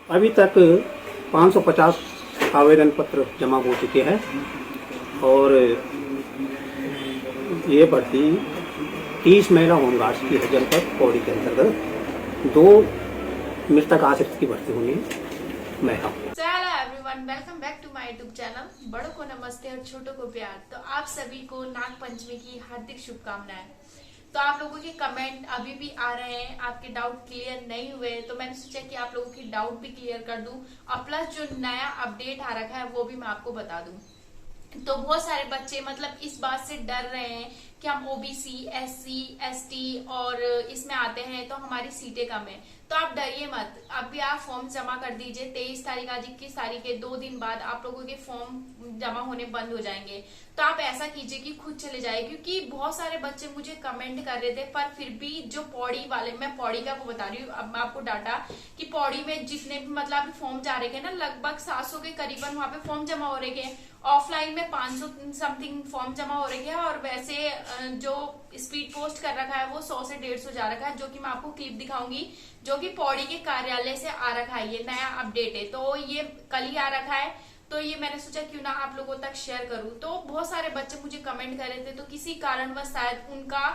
अभी तक 550 आवेदन पत्र जमा हो चुके हैं और ये भर्ती 30 महिला होमगार्ड्स की है जनपद पौड़ी के अंतर्गत। 2 मृतक आश्रित की भर्ती होनी महिला। Hello everyone, welcome back to my YouTube channel. बड़ों को नमस्ते और छोटों को प्यार। तो आप सभी को नाग पंचमी की हार्दिक शुभकामनाएं। तो आप लोगों के कमेंट अभी भी आ रहे हैं, आपके डाउट क्लियर नहीं हुए, तो मैंने सोचा कि आप लोगों की डाउट भी क्लियर कर दूं और प्लस जो नया अपडेट आ रखा है वो भी मैं आपको बता दूं। तो बहुत सारे बच्चे मतलब इस बात से डर रहे हैं कि हम ओबीसी, एससी, एसटी और इसमें आते हैं तो हमारी सीटें कम है। तो आप डरिए मत, अभी आप फॉर्म जमा कर दीजिए। 23 तारीख आज 21 तारीख के 2 दिन बाद आप लोगों के फॉर्म जमा होने बंद हो जाएंगे। तो आप ऐसा कीजिए कि खुद चले जाइए, क्योंकि बहुत सारे बच्चे मुझे कमेंट कर रहे थे, पर फिर भी जो पौड़ी वाले, मैं पौड़ी का वो बता रही हूँ अब मैं आपको डाटा कि पौड़ी में जितने भी मतलब अभी फॉर्म जा रहे हैं ना, लगभग 700 के करीबन वहां पे फॉर्म जमा हो रहे हैं। ऑफलाइन में 500 समथिंग फॉर्म जमा हो रही है और वैसे जो स्पीड पोस्ट कर रखा है वो 100 से 150 जा रखा है, जो कि मैं आपको क्लिप दिखाऊंगी, जो कि पौड़ी के कार्यालय से आ रखा है। ये नया अपडेट है, तो ये कल ही आ रखा है। तो ये मैंने सोचा क्यों ना आप लोगों तक शेयर करूं। तो बहुत सारे बच्चे मुझे कमेंट कर रहे थे, तो किसी कारणवश शायद उनका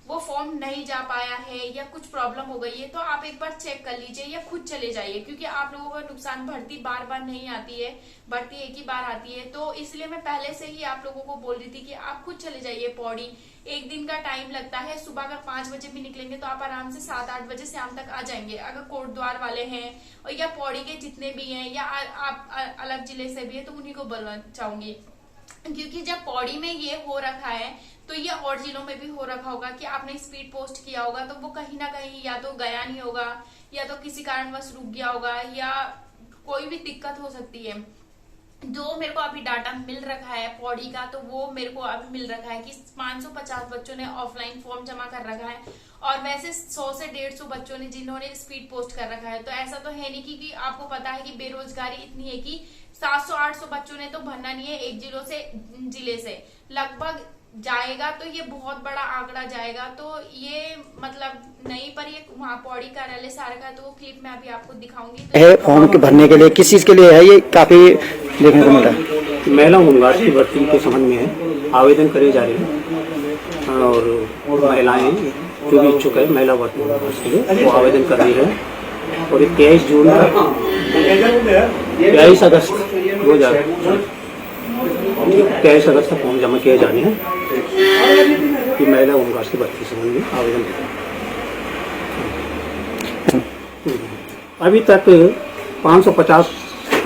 वो फॉर्म नहीं जा पाया है या कुछ प्रॉब्लम हो गई है, तो आप एक बार चेक कर लीजिए या खुद चले जाइए, क्योंकि आप लोगों का नुकसान, भर्ती बार बार नहीं आती है, भर्ती एक ही बार आती है। तो इसलिए मैं पहले से ही आप लोगों को बोल रही थी कि आप खुद चले जाइए पौड़ी। एक दिन का टाइम लगता है, सुबह अगर 5 बजे भी निकलेंगे तो आप आराम से 7-8 बजे शाम तक आ जाएंगे। अगर कोटद्वार वाले हैं और या पौड़ी के जितने भी हैं या आप अलग जिले से भी है तो उन्हीं को बोलना चाहूंगी, क्योंकि जब पौड़ी में ये हो रखा है तो ये और जिलों में भी हो रखा होगा कि आपने स्पीड पोस्ट किया होगा तो वो कहीं ना कहीं या तो गया नहीं होगा या तो किसी कारणवश रुक गया होगा या कोई भी दिक्कत हो सकती है। जो मेरे को अभी डाटा मिल रखा है पौड़ी का, तो वो मेरे को अभी मिल रखा है कि 550 बच्चों ने ऑफलाइन फॉर्म जमा कर रखा है और वैसे 100 से 150 बच्चों ने जिन्होंने स्पीड पोस्ट कर रखा है। तो ऐसा तो है नहीं कि आपको पता है कि बेरोजगारी इतनी है कि 700-800 बच्चों ने तो भरना नहीं है एक जिले से लगभग जाएगा, तो ये बहुत बड़ा आंकड़ा जाएगा। तो ये मतलब नहीं, पर ये वहाँ पौड़ी कार्यालय से आ रखा है, तो वो क्लिप मैं अभी आपको दिखाऊंगी। है फॉर्म के भरने के लिए किस चीज के लिए है, ये काफी देखने को मिला है। महिला होमगार्ड की भर्ती के संबंध में है, आवेदन करे जा रहे हैं और महिलाएं जो भी इच्छुक है महिला भर्ती होमगार्ड के लिए वो आवेदन कर रही है। और 23 जून 23 अगस्त 23 अगस्त तक फॉर्म जमा किए जाने हैं कि महिला होमगार्ड की भर्ती संबंध में आवेदन करें। अभी तक 550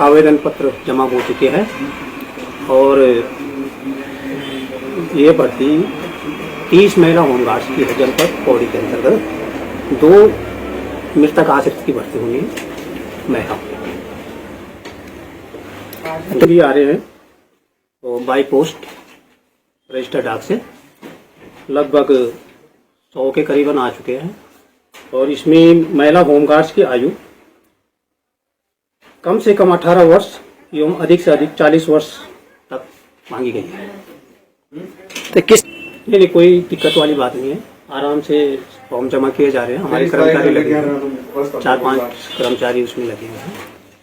आवेदन पत्र जमा हो चुके हैं और ये भर्ती 30 महिला होमगार्ड्स की है जनपद पौड़ी के अंतर्गत। 2 मृतक आश्रित की भर्ती होनी महिला। भी आ रहे हैं तो बाई पोस्ट रजिस्टर्ड डाक से लगभग 100 के करीबन आ चुके हैं और इसमें महिला होमगार्ड्स की आयु कम से कम 18 वर्ष एवं अधिक से अधिक 40 वर्ष तक मांगी गई है। तो किस नहीं, कोई दिक्कत वाली बात नहीं है, आराम से फॉर्म जमा किए जा रहे हैं। हमारे कर्मचारी लगे हैं, 4-5 कर्मचारी उसमें लगे हुए हैं,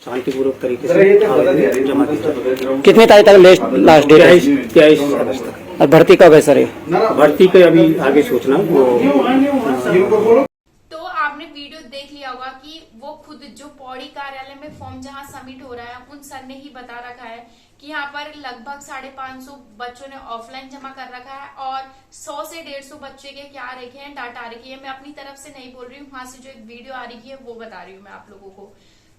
शांतिपूर्वक तरीके से आवेदन जमा किए जा रहे हैं। कितनी तारीख तक लास्ट डेट है? 23 अगस्त तक। और भर्ती कब है सर? ये भर्ती के अभी आगे सूचना वो आपने वीडियो देख लिया होगा कि वो खुद जो पौड़ी कार्यालय में फॉर्म जहां सबमिट हो रहा है उन सर ने ही बता रखा है कि यहाँ पर लगभग 550 बच्चों ने ऑफलाइन जमा कर रखा है और 100 से 150 बच्चे के क्या आ रखे हैं, डाटा आ रखी है। मैं अपनी तरफ से नहीं बोल रही हूँ, वहां से जो एक वीडियो आ रही है वो बता रही हूँ मैं आप लोगों को।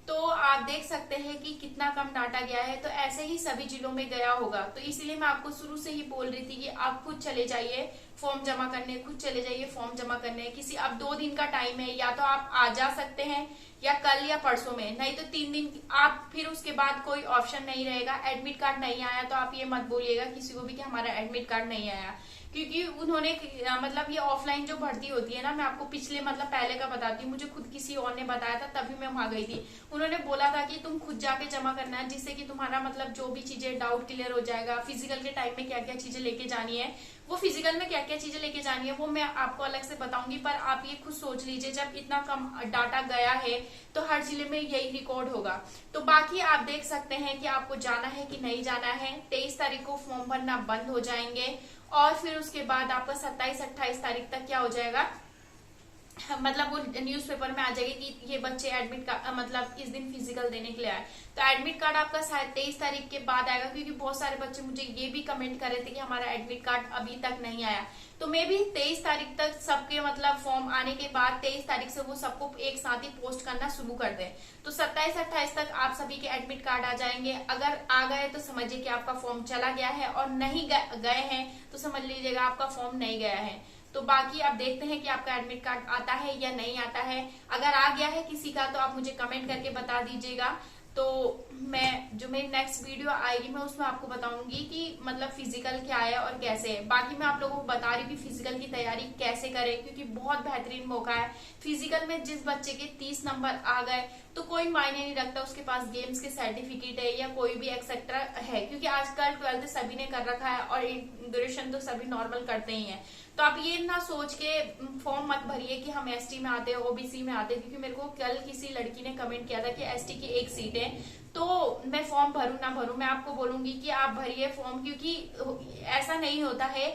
तो आप देख सकते हैं कि कितना कम डाटा गया है। तो ऐसे ही सभी जिलों में गया होगा, तो इसलिए मैं आपको शुरू से ही बोल रही थी कि आप खुद चले जाइए फॉर्म जमा करने, खुद चले जाइए फॉर्म जमा करने। किसी अब 2 दिन का टाइम है, या तो आप आ जा सकते हैं या कल या परसों में, नहीं तो 3 दिन आप, फिर उसके बाद कोई ऑप्शन नहीं रहेगा। एडमिट कार्ड नहीं आया तो आप ये मत बोलिएगा किसी को भी कि हमारा एडमिट कार्ड नहीं आया, क्योंकि उन्होंने मतलब ये ऑफलाइन जो भर्ती होती है ना, मैं आपको पिछले मतलब पहले का बताती हूँ, मुझे खुद किसी और ने बताया था तभी मैं वहां गई थी। उन्होंने बोला था कि तुम खुद जाके जमा करना है, जिससे कि तुम्हारा मतलब जो भी चीजें डाउट क्लियर हो जाएगा। फिजिकल के टाइम में क्या क्या चीजें लेके जानी है, वो फिजिकल में क्या क्या चीजें लेके जानी है वो मैं आपको अलग से बताऊंगी, पर आप ये खुद सोच लीजिए जब इतना कम डाटा गया है तो हर जिले में यही रिकॉर्ड होगा। तो बाकी आप देख सकते हैं कि आपको जाना है कि नहीं जाना है। 23 तारीख को फॉर्म भरना बंद हो जाएंगे और फिर उसके बाद आपका 27-28 तारीख तक क्या हो जाएगा, मतलब वो न्यूज़पेपर में आ जाएगी कि ये बच्चे एडमिट कार्ड मतलब इस दिन फिजिकल देने के लिए आए। तो एडमिट कार्ड आपका शायद 23 तारीख के बाद आएगा, क्योंकि बहुत सारे बच्चे मुझे ये भी कमेंट कर रहे थे कि हमारा एडमिट कार्ड अभी तक नहीं आया। तो मे भी 23 तारीख तक सबके मतलब फॉर्म आने के बाद 23 तारीख से वो सबको एक साथ ही पोस्ट करना शुरू कर दें। तो 27-28 तक आप सभी के एडमिट कार्ड आ जाएंगे। अगर आ गए तो समझिए कि आपका फॉर्म चला गया है, और नहीं गए हैं तो समझ लीजिएगा आपका फॉर्म नहीं गया है। तो बाकी अब देखते हैं कि आपका एडमिट कार्ड आता है या नहीं आता है। अगर आ गया है किसी का तो आप मुझे कमेंट करके बता दीजिएगा। तो मैं जो मेरी नेक्स्ट वीडियो आएगी मैं उसमें आपको बताऊंगी कि मतलब फिजिकल क्या है और कैसे है। बाकी मैं आप लोगों को बता रही थी फिजिकल की तैयारी कैसे करें, क्योंकि बहुत बेहतरीन मौका है। फिजिकल में जिस बच्चे के 30 नंबर आ गए तो कोई मायने नहीं रखता उसके पास गेम्स के सर्टिफिकेट है या कोई भी एक्सेट्रा है, क्योंकि आजकल 12th सभी ने कर रखा है और ग्रेजुएशन तो सभी नॉर्मल करते ही हैं। तो आप ये ना सोच के फॉर्म मत भरिए कि हम एसटी में आते हैं, ओबीसी में आते हैं, क्योंकि मेरे को कल किसी लड़की ने कमेंट किया था कि एसटी की 1 सीट है, तो मैं फॉर्म भरूं ना भरूं। मैं आपको बोलूंगी कि आप भरिए फॉर्म, क्योंकि ऐसा नहीं होता है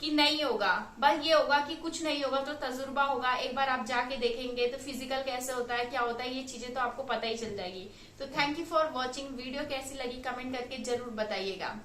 कि नहीं होगा, बस ये होगा कि कुछ नहीं होगा तो तजुर्बा होगा। एक बार आप जाके देखेंगे तो फिजिकल कैसे होता है, क्या होता है, ये चीजें तो आपको पता ही चल जाएगी। तो thank you for watching. Video कैसी लगी कमेंट करके जरूर बताइएगा।